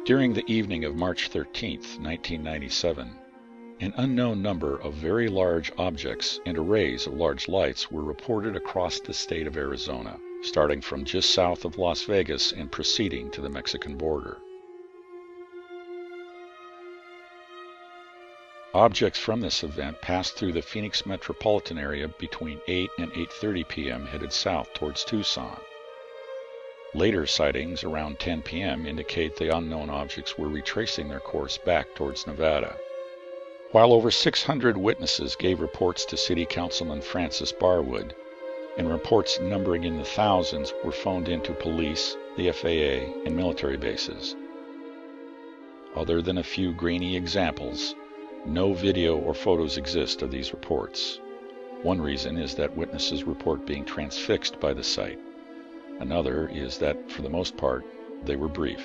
During the evening of March 13, 1997, an unknown number of very large objects and arrays of large lights were reported across the state of Arizona, starting from just south of Las Vegas and proceeding to the Mexican border. Objects from this event passed through the Phoenix metropolitan area between 8 and 8:30 p.m. headed south towards Tucson. Later sightings around 10 p.m. indicate the unknown objects were retracing their course back towards Nevada. While over 600 witnesses gave reports to City Councilman Francis Barwood, and reports numbering in the thousands were phoned into police, the FAA, and military bases. Other than a few grainy examples, no video or photos exist of these reports. One reason is that witnesses report being transfixed by the sight. Another is that, for the most part, they were brief.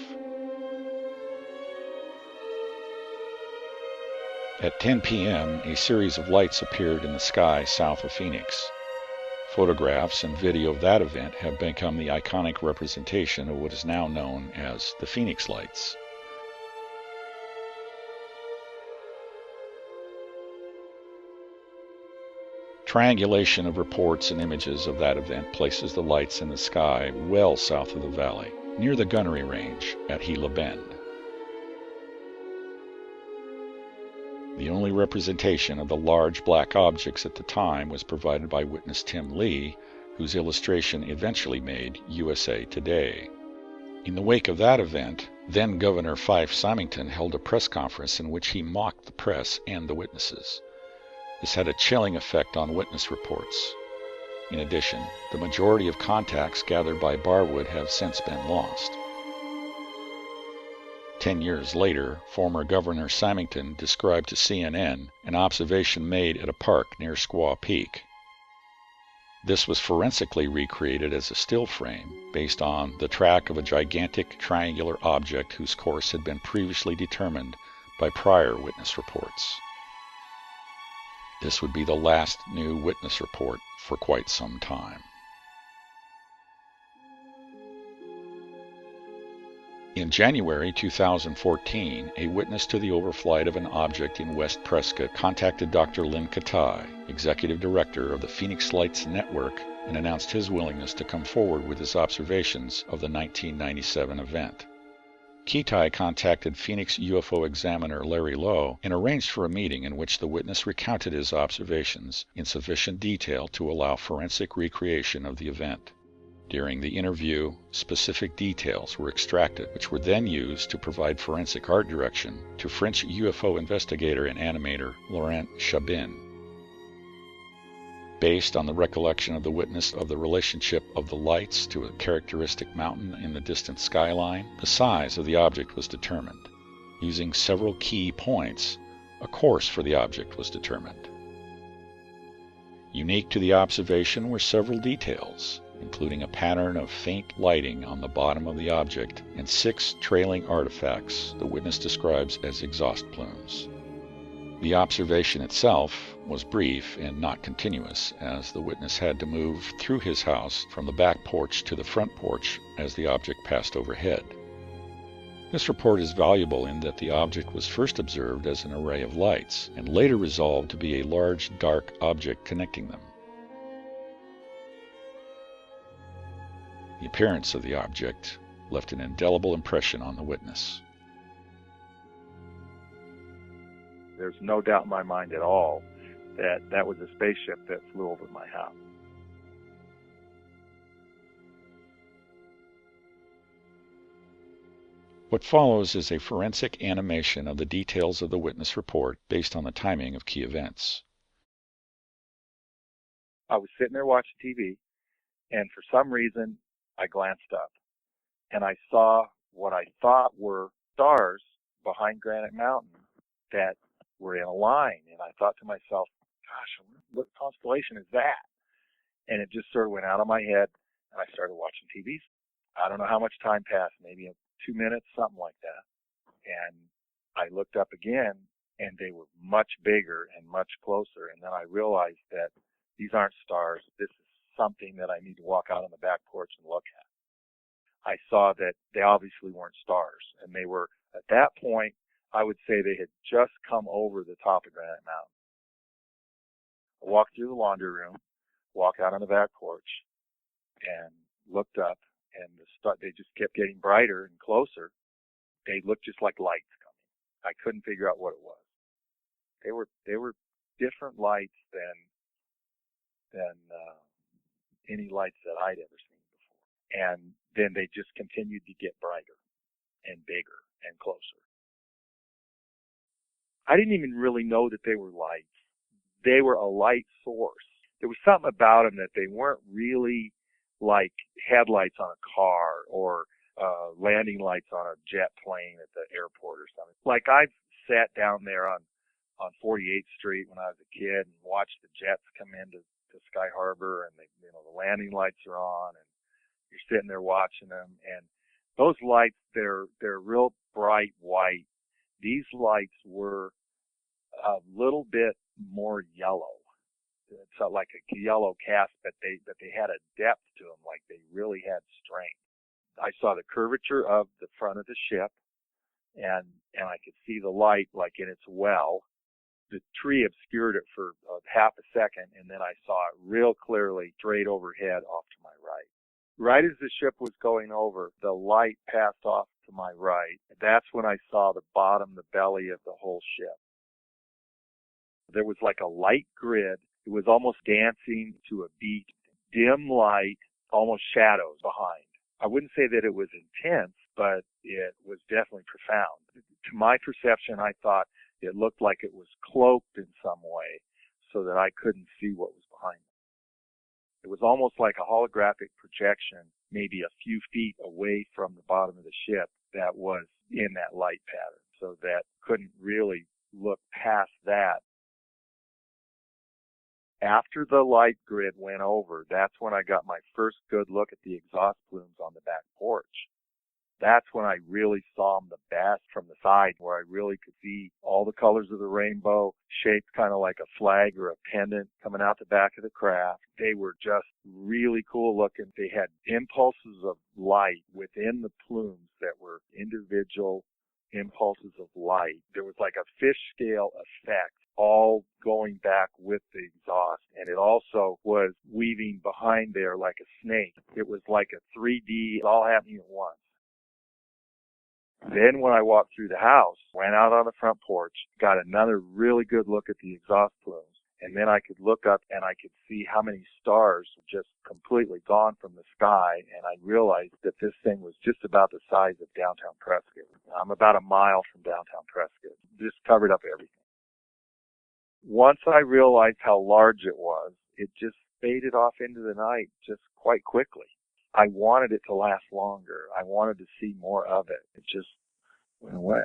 At 10 p.m., a series of lights appeared in the sky south of Phoenix. Photographs and video of that event have become the iconic representation of what is now known as the Phoenix Lights. Triangulation of reports and images of that event places the lights in the sky well south of the valley, near the gunnery range at Gila Bend. The only representation of the large black objects at the time was provided by witness Tim Lee, whose illustration eventually made USA Today. In the wake of that event, then Governor Fife Symington held a press conference in which he mocked the press and the witnesses. This had a chilling effect on witness reports. In addition, the majority of contacts gathered by Barwood have since been lost. 10 years later, former Governor Symington described to CNN an observation made at a park near Squaw Peak. This was forensically recreated as a still frame based on the track of a gigantic triangular object whose course had been previously determined by prior witness reports. This would be the last new witness report for quite some time. In January 2014, a witness to the overflight of an object in West Prescott contacted Dr. Lynn Katai, Executive Director of the Phoenix Lights Network, and announced his willingness to come forward with his observations of the 1997 event. Katai contacted Phoenix UFO Examiner Larry Lowe and arranged for a meeting in which the witness recounted his observations in sufficient detail to allow forensic recreation of the event. During the interview, specific details were extracted, which were then used to provide forensic art direction to French UFO investigator and animator Laurent Chabin. Based on the recollection of the witness of the relationship of the lights to a characteristic mountain in the distant skyline, the size of the object was determined. Using several key points, a course for the object was determined. Unique to the observation were several details, including a pattern of faint lighting on the bottom of the object and 6 trailing artifacts the witness describes as exhaust plumes. The observation itself was brief and not continuous, as the witness had to move through his house from the back porch to the front porch as the object passed overhead. This report is valuable in that the object was first observed as an array of lights and later resolved to be a large dark object connecting them. The appearance of the object left an indelible impression on the witness. There's no doubt in my mind at all that that was a spaceship that flew over my house. What follows is a forensic animation of the details of the witness report based on the timing of key events. I was sitting there watching TV, and for some reason, I glanced up, and I saw what I thought were stars behind Granite Mountain that were in a line, and I thought to myself, gosh, what constellation is that? And it just sort of went out of my head, and I started watching TV. I don't know how much time passed, maybe 2 minutes, something like that. And I looked up again, and they were much bigger and much closer, and then I realized that these aren't stars. This is something that I need to walk out on the back porch and look at. I saw that they obviously weren't stars, and they were At that point, I would say they had just come over the top of Granite Mountain. I walked through the laundry room, walked out on the back porch, and looked up, and they just kept getting brighter and closer. They looked just like lights coming. I couldn't figure out what it was. They were different lights than any lights that I'd ever seen before. And then they just continued to get brighter and bigger and closer. I didn't even really know that they were lights. They were a light source. There was something about them that they weren't really like headlights on a car or landing lights on a jet plane at the airport or something. Like I've sat down there on 48th Street when I was a kid and watched the jets come into Sky Harbor, and the landing lights are on, and you're sitting there watching them. And those lights, they're real bright white. These lights were a little bit more yellow. It's like a yellow cast, but they had a depth to them, like they really had strength. I saw the curvature of the front of the ship, and I could see the light like in its well. The tree obscured it for half a second, and then I saw it real clearly straight overhead off to my right. Right as the ship was going over, the light passed off to my right. That's when I saw the bottom, the belly of the whole ship. There was like a light grid. It was almost dancing to a beat. Dim light, almost shadows behind. I wouldn't say that it was intense, but it was definitely profound. To my perception, I thought it looked like it was cloaked in some way so that I couldn't see what was behind it. It was almost like a holographic projection, maybe a few feet away from the bottom of the ship, that was in that light pattern, so that couldn't really look past that. After the light grid went over, that's when I got my first good look at the exhaust plumes on the back porch. That's when I really saw them the best from the side, where I really could see all the colors of the rainbow, shaped kind of like a flag or a pendant coming out the back of the craft. They were just really cool looking. They had impulses of light within the plumes that were individual impulses of light. There was like a fish scale effect, all going back with the exhaust. And it also was weaving behind there like a snake. It was like a 3D, all happening at once. Then when I walked through the house, went out on the front porch, got another really good look at the exhaust plumes, and then I could look up and I could see how many stars just completely gone from the sky, and I realized that this thing was just about the size of downtown Prescott. I'm about a mile from downtown Prescott. Just covered up everything. Once I realized how large it was, it just faded off into the night just quite quickly. I wanted it to last longer. I wanted to see more of it. It just went away.